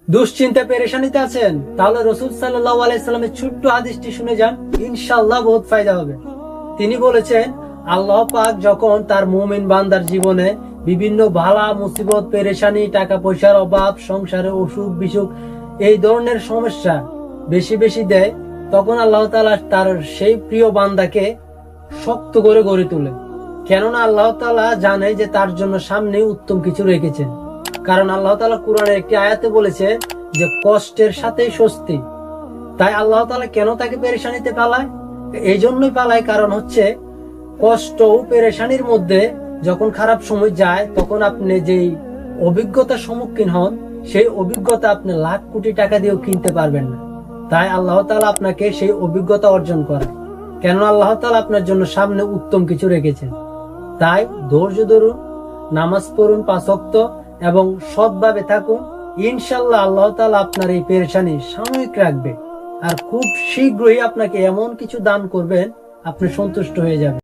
দুশ্চিন্তা পেরেশানিতে আছেন, তাহলে রাসূল সাল্লাল্লাহু আলাইহি সাল্লামের ছোট্ট হাদিসটি শুনে যান, ইনশাআল্লাহ বহুত ফায়দা হবে। তিনি বলেছেন, আল্লাহ পাক যখন তার মুমিন বান্দার জীবনে বিভিন্ন বালা মুসিবত পেরেশানি, টাকা পয়সার অভাব, সংসারে অসুখ বিসুখ এই ধরনের সমস্যা বেশি বেশি দেয়, তখন আল্লাহ তাআলা তার সেই প্রিয় বান্দাকে শক্ত করে গড়ে তোলে। কেননা আল্লাহ তাআলা জানে যে তার জন্য সামনে উত্তম কিছু রেখেছেন। কারণ আল্লাহ তাআলা কোরআনের একটি আয়াতে বলেছে যে কষ্টের সাথেই স্বস্তি। তাই আল্লাহ তাআলা কেন তাকে পেরেশানিতে ফেলায়? এই জন্যই ফেলায়, কারণ হচ্ছে কষ্ট ও পেরেশানির মধ্যে যখন খারাপ সময় যায়, তখন আপনি যেই অভিজ্ঞতার সম্মুখীন হন, সেই অভিজ্ঞতা আপনি লাখ কোটি টাকা দিয়েও কিনতে পারবেন না। তাই আল্লাহ তাআলা আপনাকে সেই অভিজ্ঞতা অর্জন করে, কেন আল্লাহ তাআলা আপনার জন্য সামনে উত্তম কিছু রেখেছেন। তাই ধৈর্য ধরুন, নামাজ পড়ুন 5 ওয়াক্ত এবং সৎভাবে থাকুন। ইনশাআল্লাহ আল্লাহ তাআলা আপনার এই পেরেশানি সাময়িক রাখবে, আর খুব শীঘ্রই আপনাকে এমন কিছু দান করবেন আপনি সন্তুষ্ট হয়ে যাবেন।